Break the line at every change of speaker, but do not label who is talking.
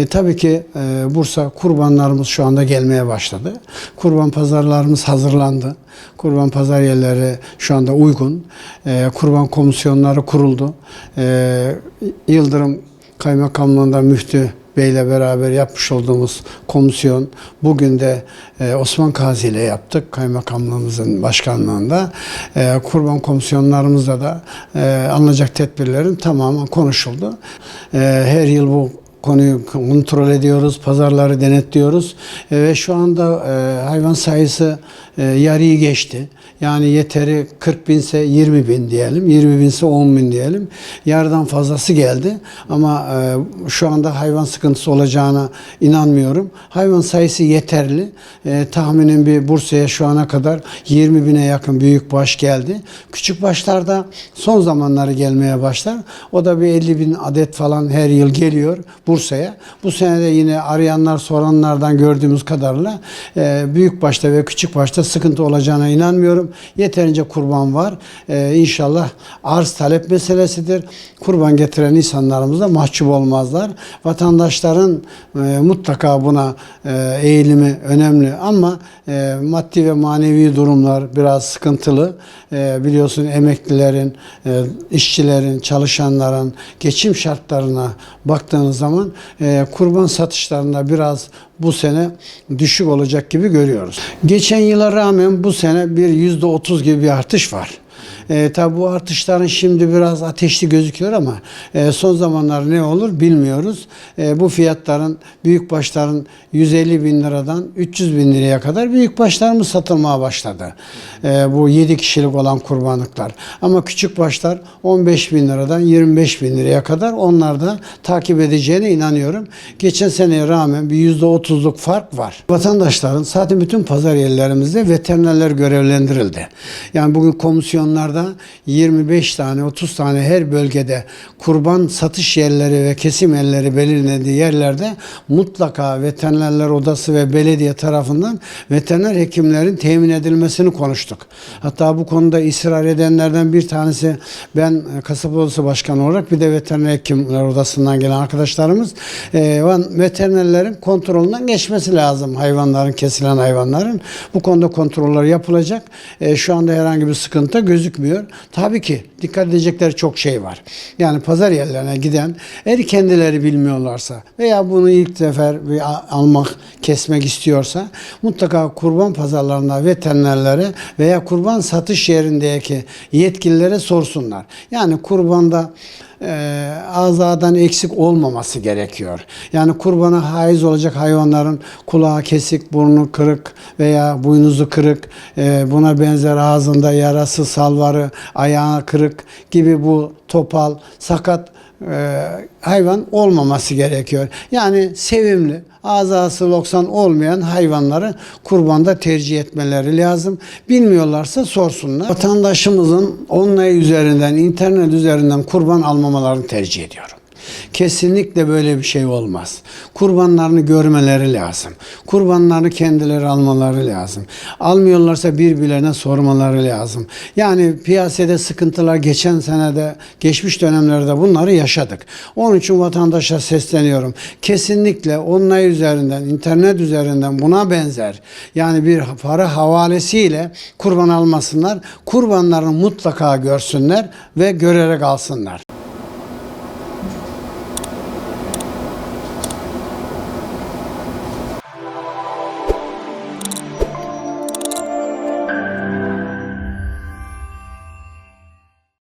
Tabii ki Bursa kurbanlarımız şu anda gelmeye başladı. Kurban pazarlarımız hazırlandı. Kurban pazar yerleri şu anda uygun. Kurban komisyonları kuruldu. Yıldırım Kaymakamlığı'nda Müftü Bey'le beraber yapmış olduğumuz komisyon bugün de Osman Gazi ile yaptık. Kaymakamlığımızın başkanlığında. Kurban komisyonlarımızda da alınacak tedbirlerin tamamen konuşuldu. Her yıl bu konuyu kontrol ediyoruz, pazarları denetliyoruz ve şu anda hayvan sayısı yarıyı geçti. Yani yeteri 40 binse 20 bin diyelim, 20 binse 10 bin diyelim. Yarıdan fazlası geldi ama şu anda hayvan sıkıntısı olacağına inanmıyorum. Hayvan sayısı yeterli. Tahminen bir Bursa'ya şu ana kadar 20 bine yakın büyükbaş geldi. Küçükbaşlarda son zamanları gelmeye başlar. O da bir 50 bin adet falan her yıl geliyor Bursa'ya. Bu sene de yine arayanlar, soranlardan gördüğümüz kadarıyla büyükbaşta ve küçükbaşta sıkıntı olacağına inanmıyorum. Yeterince kurban var. İnşallah arz talep meselesidir. Kurban getiren insanlarımız da mahcup olmazlar. Vatandaşların mutlaka buna eğilimi önemli ama maddi ve manevi durumlar biraz sıkıntılı. Biliyorsun emeklilerin, işçilerin, çalışanların geçim şartlarına baktığınız zaman kurban satışlarında biraz bu sene düşük olacak gibi görüyoruz. Geçen yıla rağmen bu sene bir %30 gibi bir artış var. Tabi bu artışların şimdi biraz ateşli gözüküyor ama son zamanlar ne olur bilmiyoruz. Bu fiyatların büyükbaşların 150 bin liradan 300 bin liraya kadar büyükbaşlarımız satılmaya başladı. Bu 7 kişilik olan kurbanlıklar. Ama küçükbaşlar 15 bin liradan 25 bin liraya kadar onlar da takip edeceğine inanıyorum. Geçen seneye rağmen bir %30'luk fark var. Vatandaşların zaten bütün pazar yerlerimizde veterinerler görevlendirildi. Yani bugün komisyonlarda 25 tane 30 tane her bölgede kurban satış yerleri ve kesim yerleri belirlendiği yerlerde mutlaka veterinerler odası ve belediye tarafından veteriner hekimlerin temin edilmesini konuştuk. Hatta bu konuda ısrar edenlerden bir tanesi ben kasap odası başkanı olarak bir de veteriner hekimler odasından gelen arkadaşlarımız veterinerlerin kontrolünden geçmesi lazım hayvanların, kesilen hayvanların. Bu konuda kontroller yapılacak. Şu anda herhangi bir sıkıntı gözükmüyor. Tabii ki dikkat edecekleri çok şey var. Yani pazar yerlerine giden eğer kendileri bilmiyorlarsa veya bunu ilk sefer almak, kesmek istiyorsa mutlaka kurban pazarlarına veterinerlere veya kurban satış yerindeki yetkililere sorsunlar. Yani kurbanda azadan eksik olmaması gerekiyor. Yani kurbana haiz olacak hayvanların kulağı kesik, burnu kırık veya boynuzu kırık, buna benzer ağzında yarası, salvarı, ayağı kırık gibi bu topal, sakat hayvan olmaması gerekiyor. Yani sevimli, azası noksan olmayan hayvanları kurbanda tercih etmeleri lazım. Bilmiyorlarsa sorsunlar. Vatandaşımızın online üzerinden, internet üzerinden kurban almamalarını tercih ediyorum. Kesinlikle böyle bir şey olmaz. Kurbanlarını görmeleri lazım. Kurbanlarını kendileri almaları lazım. Almıyorlarsa birbirlerine sormaları lazım. Yani piyasada sıkıntılar geçen senede, geçmiş dönemlerde bunları yaşadık. Onun için vatandaşa sesleniyorum. Kesinlikle online üzerinden, internet üzerinden buna benzer yani bir para havalesiyle kurban almasınlar. Kurbanlarını mutlaka görsünler ve görerek alsınlar.